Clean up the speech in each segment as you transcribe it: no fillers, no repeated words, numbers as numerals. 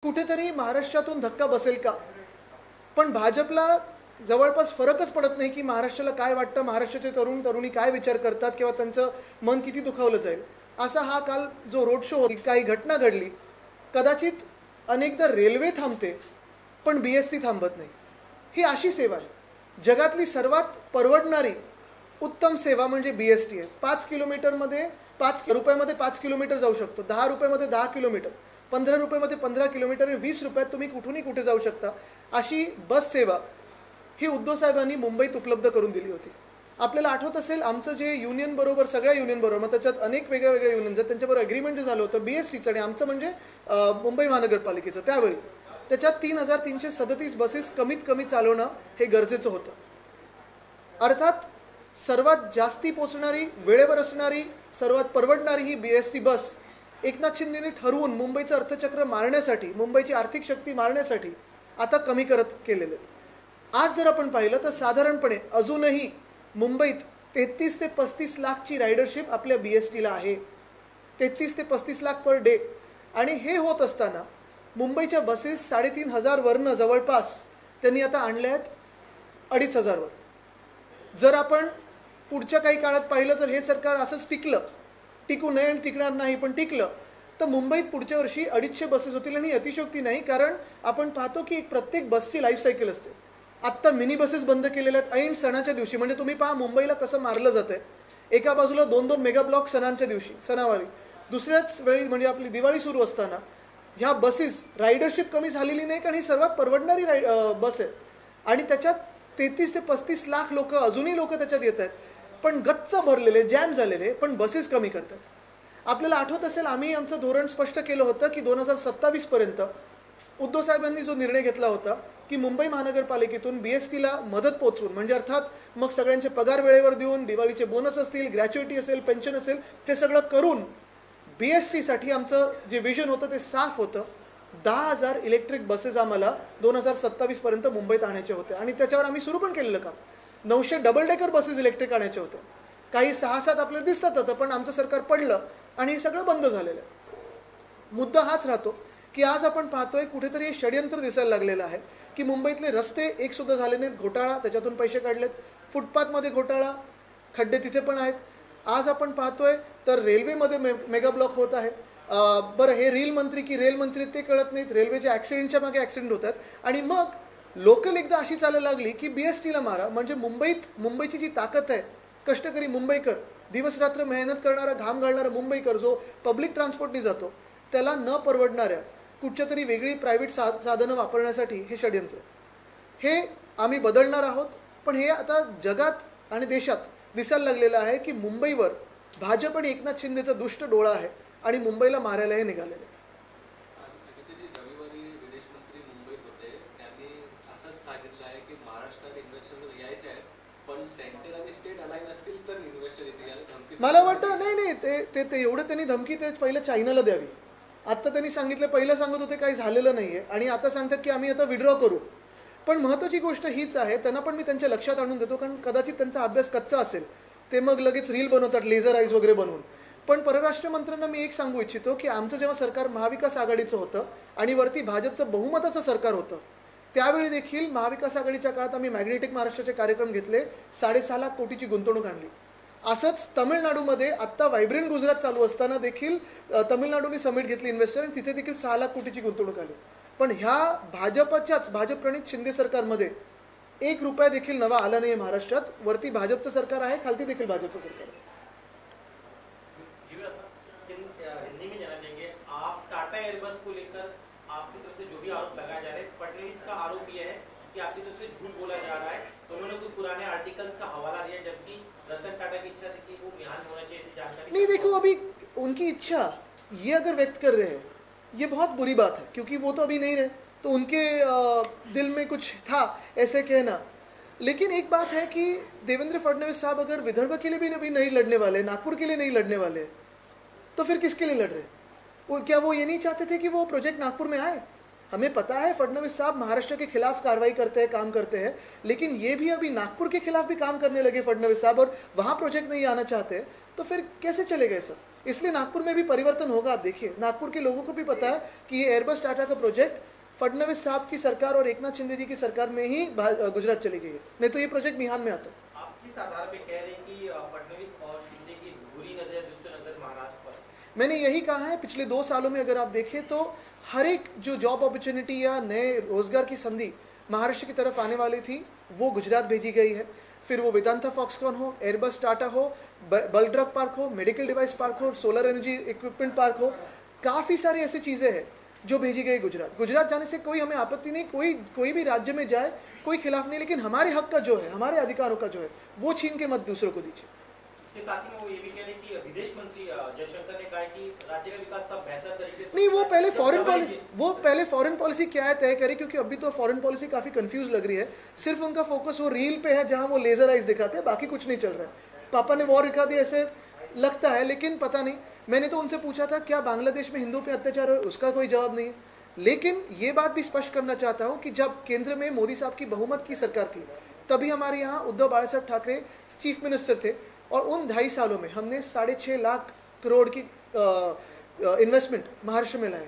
कुठेतरी महाराष्ट्रातून धक्का बसेल का? पण भाजपला जवळपास फरकच पडत नाही की महाराष्ट्राला काय वाटतं, महाराष्ट्राचे तरुण तरुणी काय विचार करतात किंवा त्यांचं मन किती दुखावलं जाईल. असा हा काल जो रोड शो होती, काही घटना घडली. कदाचित अनेकदा रेल्वे थांबते पण BST थांबत नाही. ही अशी सेवा आहे. जगातली सर्वात परवडणारी उत्तम सेवा म्हणजे BST आहे. 5 किलोमीटरमध्ये 5 रुपयामध्ये 5 किलोमीटर जाऊ शकतो, 10 रुपयामध्ये 10 किलोमीटर, 15 रुपयामध्ये 15 किलोमीटर आणि 20 रुपयात तुम्ही कुठूनही कुठे जाऊ शकता. अशी बस सेवा ही उद्धव साहेबांनी मुंबईत उपलब्ध करून दिली होती. आपल्याला आठवत असेल आमचं जे युनियन बरोबर, सगळ्या युनियन बरोबर, मग त्याच्यात अनेक वेगळ्या वेगळ्या युनियन आहेत, त्यांच्याबरोबर ॲग्रीमेंट जे झालं होतं BSTचं आणि आमचं म्हणजे मुंबई महानगरपालिकेचं, त्यावेळी त्याच्यात 3337 बसेस कमीत कमी चालवणं हे गरजेचं होतं. अर्थात सर्वात जास्ती पोचणारी, वेळेवर असणारी, सर्वात परवडणारी ही BST बस एकनाथ शिंदेने ठरवून मुंबईचं अर्थचक्र मारण्यासाठी, मुंबईची आर्थिक शक्ती मारण्यासाठी आता कमी करत केलेले आहेत. आज जर आपण पाहिलं तर साधारणपणे अजूनही मुंबईत 33 ते 35 लाखची रायडरशिप आपल्या BSTला आहे. 33 ते 35 लाख पर डे. आणि हे होत असताना मुंबईच्या बसेस 3500 वरनं जवळपास त्यांनी आता आणल्या आहेत 2500 वर. जर आपण पुढच्या काही काळात पाहिलं, जर हे सरकार असंच टिकलं, टिकू नये आणि टिकणार नाही पण टिकलं, तर मुंबईत पुढच्या वर्षी 250 बसेस होतील. आणि अतिशयोक्ती नाही, कारण आपण पाहतो की प्रत्येक बसची लाईफ सायकल असते. आत्ता मिनी बसेस बंद केलेल्या आहेत ऐन सणाच्या दिवशी. म्हणजे तुम्ही पहा मुंबईला कसं मारलं जातं आहे. एका बाजूला 2-2 मेगा ब्लॉक सणांच्या दिवशी, सणावारी, दुसऱ्याच वेळी म्हणजे आपली दिवाळी सुरू असताना ह्या बसेस, रायडरशिप कमी झालेली नाही, कारण ही सर्वात परवडणारी बस आहे. आणि त्याच्यात 33 ते 35 लाख लोक, अजूनही लोक त्याच्यात येत आहेत, पण गच्च भरलेले, जॅम झालेले, पण बसेस कमी करतात. आपल्याला आठवत असेल आम्ही आमचं धोरण स्पष्ट केलं होतं की 2027 पर्यंत उद्धव साहेबांनी जो निर्णय घेतला होता की मुंबई महानगरपालिकेतून BSTला मदत पोचवून, म्हणजे अर्थात मग सगळ्यांचे पगार वेळेवर देऊन, दिवाळीचे बोनस असतील, ग्रॅच्युइटी असेल, पेन्शन असेल, हे सगळं करून BSTसाठी आमचं जे विजन होतं ते साफ होतं. 10,000 इलेक्ट्रिक बसेस आम्हाला 2027 पर्यंत मुंबईत आणायच्या होत्या. आणि त्याच्यावर आम्ही सुरू पण केलेलं काम. 900 डबल डेकर बसेस इलेक्ट्रिक आणायच्या होत्या. काही 6-7 आपल्याला दिसतात होतं, पण आमचं सरकार पडलं आणि हे सगळं बंद झालेलं आहे. मुद्दा हाच राहतो की आज आपण पाहतोय कुठेतरी हे षडयंत्र दिसायला लागलेलं आहे की मुंबईतले रस्ते एक सुद्धा झाले नाहीत, घोटाळा, त्याच्यातून पैसे काढलेत. फुटपाथमध्ये घोटाळा, खड्डे तिथे पण आहेत. आज आपण पाहतोय तर रेल्वेमध्ये मेगा ब्लॉक होत आहे. बरं, हे रेल मंत्री की रेल मंत्री ते कळत नाहीत. रेल्वेच्या ॲक्सिडेंटच्या मागे ॲक्सिडेंट होतात. आणि मग लोकल एकदा अशी चालायला लागली की BSTला मारा. म्हणजे मुंबईची जी ताकद आहे, कष्टकरी मुंबईकर, दिवसरात्र मेहनत करणारा, घाम घालणारा मुंबईकर जो पब्लिक ट्रान्सपोर्टनी जातो, त्याला न परवडणाऱ्या कुठच्या तरी वेगळी प्रायव्हेट साधनं वापरण्यासाठी हे षडयंत्र, हे आम्ही बदलणार आहोत. पण हे आता जगात आणि देशात दिसायला लागलेलं आहे की मुंबईवर भाजप आणि एकनाथ शिंदेचा दुष्ट डोळा आहे आणि मुंबईला मारायला हे निघालेले आहेत. रविवारी विदेश मंत्री मुंबईत होते, त्यांनी असंच सांगितलं आहे की महाराष्ट्रात इन्व्हेस्टर यायचे आहेत, पण सेंट्रल आणि स्टेट अलाइन असतील तर इन्व्हेस्टर येतील. मला वाटतं नाही ते एवढं त्यांनी धमकी ते पहिलं चायनाला द्यावी. आता त्यांनी सांगितलं, पहिलं सांगत होते काही झालेलं नाहीये आणि आता सांगतात की आम्ही आता विड्रॉ करू. पण महत्त्वाची गोष्ट हीच आहे, त्यांना पण मी त्यांच्या लक्षात आणून देतो, कारण कदाचित त्यांचा अभ्यास कच्चा असेल, ते मग लगेच रील बनवतात लेझर आईज वगैरे बनवून. पण परराष्ट्र मंत्र्यांना मी एक सांगू इच्छितो की आमचं जेव्हा सरकार महाविकास आघाडीचं होतं आणि वरती भाजपचं बहुमताचं सरकार होतं, त्यावेळी देखील महाविकास आघाडीच्या काळात आम्ही मॅग्नेटिक महाराष्ट्राचे कार्यक्रम घेतले, 6.5 लाख कोटीची गुंतवणूक आणली. असंच तामिळनाडूमध्ये आत्ता व्हायब्रंट गुजरात चालू असताना देखील तामिळनाडूने समिट घेतली इन्व्हेस्टर, आणि तिथे देखील 6 लाख कोटीची गुंतवणूक आली. पण ह्या भाजप प्रणित शिंदे सरकारमध्ये 1 रुपया देखील नवा आला नाही महाराष्ट्रात. वरती भाजपचं सरकार आहे, खालती देखील भाजपचं सरकार आहे. हिंदी में जानना चाहेंगे, आप टाटा एयरबस को लेकर आपकी तरफ से जो भी आरोप लगाए जा रहे हैं, फडणवीस का आरोप यह है कि आपकी तरफ से झूठ बोला जा रहा है. उन्होंने कुछ पुराने आर्टिकल्स का हवाला दिया, जबकि रतन टाटा की इच्छा थी कि वो मिहान होना चाहिए, ऐसी जानकारी नहीं. देखो, अभी उनकी इच्छा ये अगर व्यक्त कर रहे हैं, ये बहुत बुरी बात है, क्योंकि वो तो अभी नहीं रहे, तो उनके दिल में कुछ था ऐसे कहना. लेकिन एक बात है कि देवेंद्र फडणवीस साहब अगर विदर्भ के लिए भी अभी नहीं लड़ने वाले, नागपुर के लिए नहीं लड़ने वाले, तो फिर किसके लिए लड़ रहे? क्या वो ये नहीं चाहते थे कि वो प्रोजेक्ट नागपुर में आए? हमें पता है फडणवीस साहब महाराष्ट्र के खिलाफ कार्रवाई करते हैं, काम करते हैं, लेकिन ये भी अभी नागपुर के खिलाफ भी काम करने लगे फडणवीस साहब, और वहाँ प्रोजेक्ट नहीं आना चाहते, तो फिर कैसे चले गए सर? इसलिए नागपुर में भी परिवर्तन होगा। आप देखिए, नागपुर के लोगों को भी पता है कि ये एयरबस टाटा का प्रोजेक्ट फडणवीस साहब की सरकार और एकनाथ शिंदे जी की सरकार में ही गुजरात चली गई है, नहीं तो ये प्रोजेक्ट बिहार में आता। आप किस आधार पे कह रहे हैं कि फडणवीस और शिंदे की बुरी नजर, दुष्ट नजर महाराष्ट्र पर? मैंने यही कहा है, पिछले 2 सालों में अगर आप देखें तो हर एक जो जॉब अपॉर्चुनिटी या नए रोजगार की संधि महाराष्ट्र की तरफ आने वाली थी वो गुजरात भेजी गई है। फिर वो वेदांता फॉक्सकॉन हो, एयरबस टाटा हो, बल्क ड्रग पार्क हो, मेडिकल डिवाइस पार्क हो, सोलर एनर्जी इक्विपमेंट पार्क हो, काफ़ी सारी ऐसी चीज़ें हैं जो भेजी गई गुजरात। गुजरात जाने से कोई हमें आपत्ति नहीं, कोई भी राज्य में जाए कोई खिलाफ नहीं, लेकिन हमारे हक का जो है, हमारे अधिकारों का जो है वो छीन के मत दूसरों को दीजिए। इसके साथ ही में वो ये भी कह रहे हैं कि विदेश मंत्री जयशंकर ने कहा है कि राज्य का विकास तब बेहतर तरीके से नहीं, वो पहले जब फॉरेन पॉलिसी क्या है तय करे, क्योंकि अभी तो फॉरेन पॉलिसी काफ़ी कंफ्यूज लग रही है। सिर्फ उनका फोकस वो रील पे है जहां वो लेजर आइज दिखाते हैं, बाकी कुछ नहीं चल रहा है। पापा ने वॉर दिखा दिया ऐसे लगता है, लेकिन पता नहीं। मैंने तो उनसे पूछा था क्या बांग्लादेश में हिंदुओं पे अत्याचार हो, उसका कोई जवाब नहीं है। लेकिन ये बात भी स्पष्ट करना चाहता हूँ कि जब केंद्र में मोदी साहब की बहुमत की सरकार थी तभी हमारे यहाँ उद्धव बाला साहब ठाकरे चीफ मिनिस्टर थे, और उन 2.5 सालों में हमने 6.5 लाख करोड़ की इन्वेस्टमेंट महाराष्ट्र में लाए।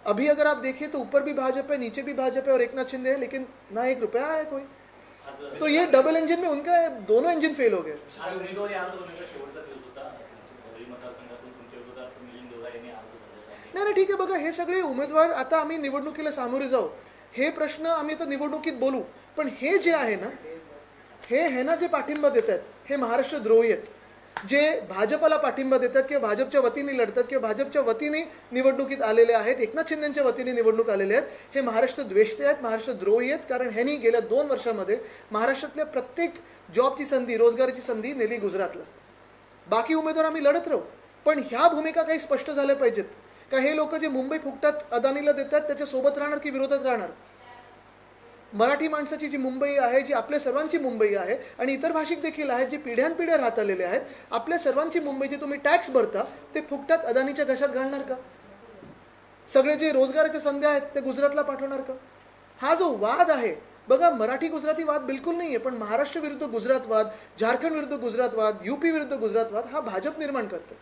अभी अगर आप देखें तो ऊपर भी भाजपा है, नीचे भी भाजपा है और एकनाथ शिंदे है, लेकिन ना 1 रुपया आया कोई। तो ये डबल इंजन में उनका है, दोनों इंजन फेल हो गए। आज उमेदवारी अर्ज भरण्याचा शेवटचा दिवस होता. परळी मतदारसंघातून तुमच्या विरोधात मिलिंद देवरा यांनी अर्ज भरला. नाही ठीक आहे, बघा हे सगळे उमेदवार आता आम्ही निवडणुकीला सामोरे जाऊ, हे प्रश्न आम्ही आता निवडणुकीत बोलू, पण हे जे आहे ना, हे ना जे पाठिंबा देत आहेत हे महाराष्ट्र द्रोही आहेत। जे भाजपला पाठिंबा देतात किंवा भाजपच्या वतीने लढतात किंवा भाजपच्या वतीने निवडणुकीत आलेले आहेत, एकनाथ शिंदेच्या वतीने निवडणूक आलेले आहेत, हे महाराष्ट्र द्वेष्टे आहेत, महाराष्ट्र द्रोही आहेत। कारण ह्यांनी गेल्या 2 वर्षामध्ये महाराष्ट्रातल्या प्रत्येक जॉबची संधी, रोजगाराची संधी नेली गुजरातला। बाकी उमेदवार आम्ही लढत राहू, पण ह्या भूमिका काही स्पष्ट झाल्या पाहिजेत का हे लोक जे मुंबई फुकटात अदानीला देतात त्याच्या सोबत राहणार की विरोधात राहणार। मराठी माणसाची जी मुंबई आहे, जी आपल्या सर्वांची मुंबई आहे आणि इतर भाषिक देखील आहेत जे पिढ्यानपिढ्या राहत आलेले आहेत, आपल्या सर्वांची मुंबई जे तुम्ही टॅक्स भरता ते फुकटात अदानीच्या घशात घालणार का? सगळे जे रोजगाराच्या संधी आहेत ते गुजरातला पाठवणार का? हा जो वाद आहे बघा, मराठी गुजराती वाद बिलकुल नाही आहे, पण महाराष्ट्र विरुद्ध गुजरात वाद, झारखंड विरुद्ध गुजरात वाद, यूपी विरुद्ध गुजरात वाद हा भाजप निर्माण करते।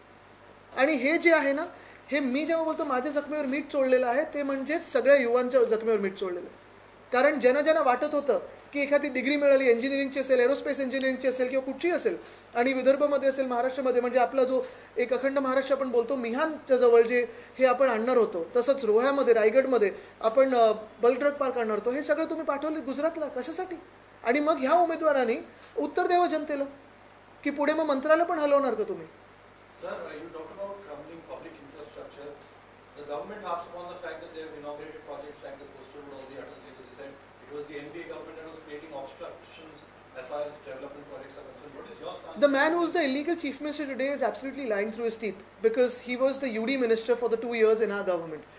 आणि हे जे आहे ना, हे मी जेव्हा बोलतो माझ्या जखमेवर मीठ चोळलेलं आहे ते म्हणजे सगळ्या युवांच्या जखमेवर मीठ चोळलेलं आहे। कारण ज्यांना वाटत होतं की एखादी डिग्री मिळाली, इंजिनिअरिंगची असेल, एरोस्पेस इंजिनिअरिंगची असेल किंवा कुठची असेल, आणि विदर्भमध्ये असेल, महाराष्ट्रामध्ये, म्हणजे आपला जो एक अखंड महाराष्ट्र आपण बोलतो, मिहानच्या जवळ जे हे आपण आणणार होतो, तसंच रोह्यामध्ये, रायगडमध्ये आपण बल्क ड्रग पार्क आणणार होतो, हे सगळं तुम्ही पाठवले गुजरातला कशासाठी? आणि मग ह्या उमेदवारांनी उत्तर द्यावं जनतेला की पुढे मग मंत्रालय पण हलवणार का तुम्ही? Sir, you talked about crumbling public infrastructure. The government harps upon the fact that they have inaugurated projects like the Coastal Road or the Atal Setu. They said it was the NDA government that was creating obstructions as far as development projects are concerned. What is your stance? The man who is the illegal chief minister today is absolutely lying through his teeth, because he was the UD minister for the 2 years in our government.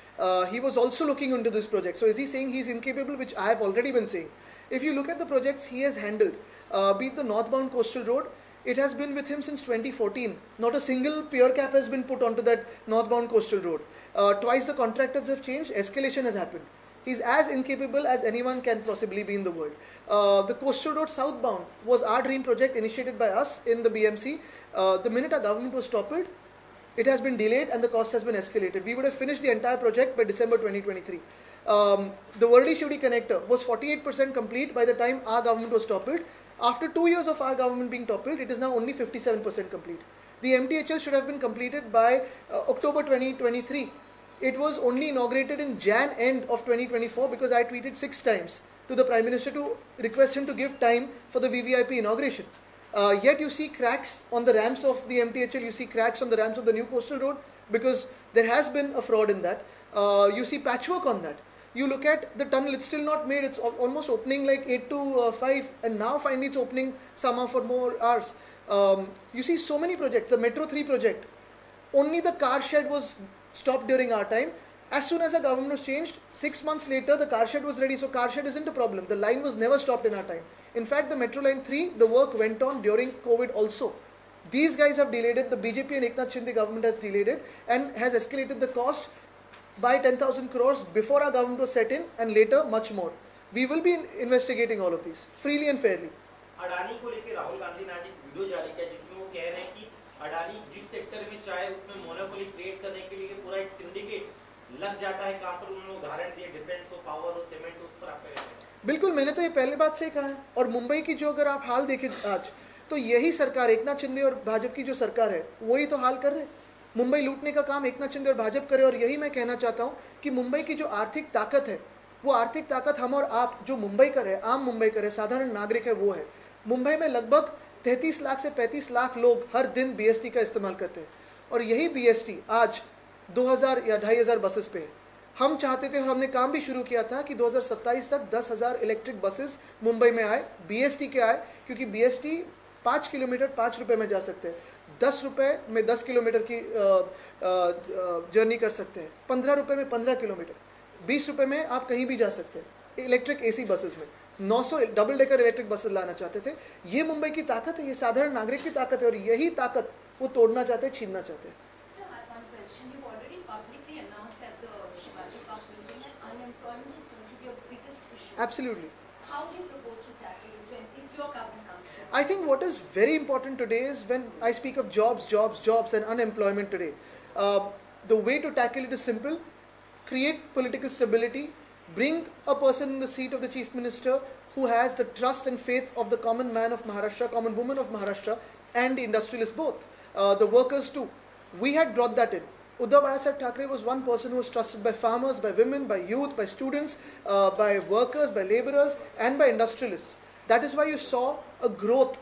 He was also looking into this project. So is he saying he's incapable, which I have already been saying? If you look at the projects he has handled, be it the northbound coastal road, it has been with him since 2014. Not a single pier cap has been put onto that northbound coastal road. Twice the contractors have changed, escalation has happened. He's as incapable as anyone can possibly be in the world. The coastal road southbound was our dream project initiated by us in the BMC. The minute our government was toppled, it has been delayed and the cost has been escalated. We would have finished the entire project by December 2023. The Worli-Shivdi connector was 48% complete by the time our government was toppled. After 2 years of our government being toppled, it is now only 57% complete. The MTHL should have been completed by October 2023. It was only inaugurated in Jan end of 2024 because I tweeted 6 times to the Prime Minister to request him to give time for the VVIP inauguration. Yet you see cracks on the ramps of the MTHL, you see cracks on the ramps of the new coastal road because there has been a fraud in that. You see patchwork on that. You look at the tunnel, it's still not made, it's almost opening like 8 to 5 and now finally it's opening somehow for more hours. You see so many projects, the Metro 3 project, only the car shed was stopped during our time. As soon as the government was changed, 6 months later the car shed was ready, so car shed isn't a problem. The line was never stopped in our time. In fact, the Metro Line 3, the work went on during COVID also. These guys have delayed it, the BJP and Eknath Shinde government has delayed it and has escalated the cost by 10,000 crores before our government was set in and later much more. We will be investigating all of these freely and fairly. अडानी को लेकर राहुल गांधी ने आज एक video जारी KIA जिसमें वो कह रहे हैं कि अडानी जिस सेक्टर में चाहे उसमें मोनोपोली क्रिएट करने के लिए पूरा एक सिंडिकेट लग जाता है काम पर। उन्होंने उदाहरण दिए डिफेंस हो, पावर हो, सीमेंट हो, उस पर आपका क्या कहना है? बिल्कुल, मैंने तो ये पहले बात से ही कहा है। और मुंबई की जो अगर आप हाल देखें आज, तो यही सरकार, एकनाथ शिंदे और भाजपा की जो सरकार है वही तो हाल कर रहे हैं। मुंबई लूटने का काम एकनाथ शिंदे और भाजपा करे। और यही मैं कहना चाहता हूँ कि मुंबई की जो आर्थिक ताकत है, वो आर्थिक ताकत हम और आप जो मुंबई कर है, आम मुंबई कर है, साधारण नागरिक है, वो है। मुंबई में लगभग 33 लाख से 35 लाख लोग हर दिन BST का इस्तेमाल करते हैं। और यही BST आज 2000 या 2500 बसेस पे है। हम चाहते थे और हमने काम भी शुरू किया था कि 2027 तक 10,000 इलेक्ट्रिक बसेस मुंबई में आए, BST के आए, क्योंकि BST 5 किलोमीटर 5 रुपये में जा सकते हैं, 10 रुपये में 10 किलोमीटर की जर्नी कर सकते हैं, 15 रुपये में 15 किलोमीटर, 20 रुपये में आप कहीं भी जा सकते हैं इलेक्ट्रिक AC बसेस में। 900 double decker electric buses Lana चाहते थे। ये मुंबई की ताकत है, ये साधारण नागरिक की ताकत है, और यही ताकत वो तोड़ना चाहते हैं, छीनना चाहते हैं। Sir, I have one question. You've already publicly announced at the Shivaji Park meeting that unemployment is going to be your biggest issue. Absolutely. How do you propose to tackle this if your government comes to? I think what is very important today is when I speak of jobs and unemployment today, the way to tackle it is simple: create political stability, bring a person in the seat of the chief minister who has the trust and faith of the common man of Maharashtra, common woman of Maharashtra, and the industrialists both, the workers too. We had brought that in. Uddhav Sahib Thackeray was one person who was trusted by farmers, by women, by youth, by students, by workers, by laborers, and by industrialists. That is why you saw a growth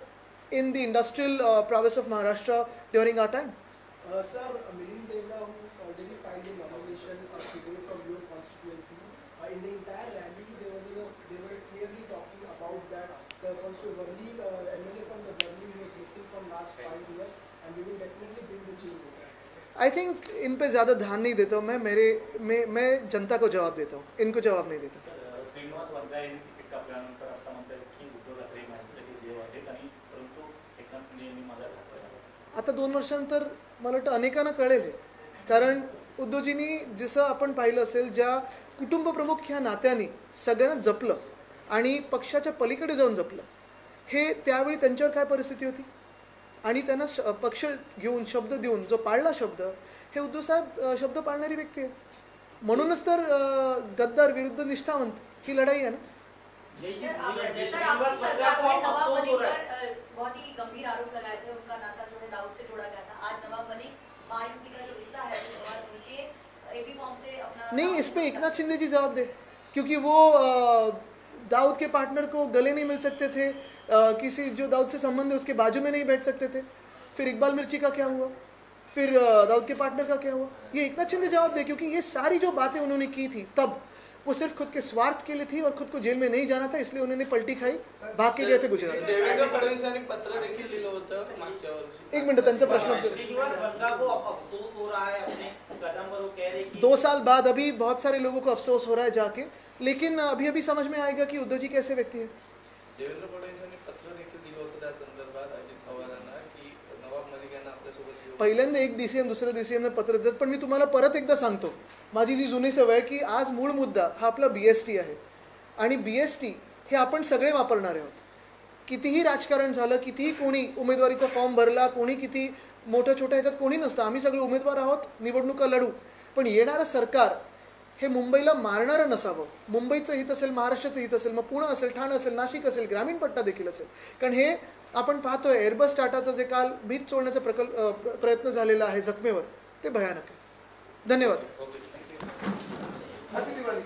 in the industrial prowess of Maharashtra during our time. Sir, Milind Devra, who already filed a nomination today from your constituency, in the entire rally, they were clearly talking about that the Worli MLA from the Worli was missing from last 5 years, and we will definitely bring the change. I think इन पे ज़्यादा ध्यान नहीं देता हूँ मैं जनता को जवाब देता हूँ, इनको जवाब नहीं देता. श्रीनिवास वर्धा यांनी तिकीट कापल्यानंतर आता म्हणतात की उद्धव ठाकरे माझ्यासाठी देव आहेत आणि परंतु एकनाथ शिंदे यांनी माझा घात केला. आता 2 वर्षांनंतर मला वाटतं अनेकांना कळेल आहे. कारण उद्धवजींनी जसं आपण पाहिलं असेल, ज्या कुटुंबप्रमुख ह्या नात्याने सगळ्यांना जपलं आणि पक्षाच्या पलीकडे जाऊन जपलं, हे त्यावेळी त्यांच्यावर काय परिस्थिती होती, आणि त्यांना पक्ष घेऊन शब्द देऊन जो पाळला शब्द, हे उद्धव साहेब शब्द पाळणारी व्यक्ती आहे. म्हणूनच तर गद्दार विरुद्ध निष्ठावंत ही लढाई आहे ना. सर, आपकी सरकार में नवाब मलिक पर बहुत ही गंभीर आरोप लगाए थे, उनका नाता जो है दाऊद से जोड़ा गया था. आज नवाब मलिक महायुति का जो हिस्सा है और उनके AB फॉर्म से अपना नहीं, इस पे एकनाथ शिंदे जी जवाब दे, क्योंकि वो दाऊद के पार्टनर को गले नहीं मिल सकते थे, किसी जो दाऊद से संबंध है उसके बाजू में नहीं बैठ सकते थे. फिर इकबाल मिर्ची का क्या हुआ, फिर दाऊद के पार्टनर का क्या हुआ, ये एकनाथ शिंदे जवाब दे. क्योंकि ये सारी जो बातें उन्होंने की थी तब वो सिर्फ खुद के स्वार्थ के लिए थी और खुद को जेल में नहीं जाना था, इसलिए उन्होंने पलटी खाई, भाग के गए थे गुजरात. देवेंद्र फडणवीसांनी पत्र देखील दिलं होतं मागच्या वर्षी. एक मिनट, त्यांचा प्रश्न. श्रीनिवास वर्धा को अब अफसोस हो रहा है अपने कदम पर, वो कह रहे कि 2 साल बाद अभी बहुत सारे लोगों को अफसोस हो रहा है जाके, लेकिन अभी अभी समझ में आएगा कि उद्धव जी कैसे व्यक्ति है. देवेंद्र फडणवीसांनी पत्र देखील दिलं होतं त्या संदर्भात अजित पवारांना की नवाब मलिक यांना आपल्यासोबत येऊ. पहिल्यांदा एक DCM दुसऱ्या DCMने पत्र देतात. पण मी तुम्हाला परत एकदा सांगतो, माझी जी जुनी सवय आहे की आज मूळ मुद्दा हा आपला BST आहे, आणि BST हे आपण सगळे वापरणार आहोत. कितीही राजकारण झालं, कितीही कोणी उमेदवारीचा फॉर्म भरला, कोणी किती मोठ्या छोट्या ह्याच्यात कोणी नसतं, आम्ही सगळे उमेदवार आहोत, निवडणुका लढू. पण येणारं सरकार हे मुंबईला मारणारं नसावं. मुंबईचं हित असेल, महाराष्ट्राचं हित असेल, मग पुणे असेल, ठाणे असेल, नाशिक असेल, ग्रामीण पट्टा देखील असेल. कारण हे आपण पाहतोय एअरबस टाटाचं जे काल मीठ चोळण्याचा प्रयत्न झालेला आहे जखमेवर, ते भयानक आहे. धन्यवाद. हॅपी दिवाळी.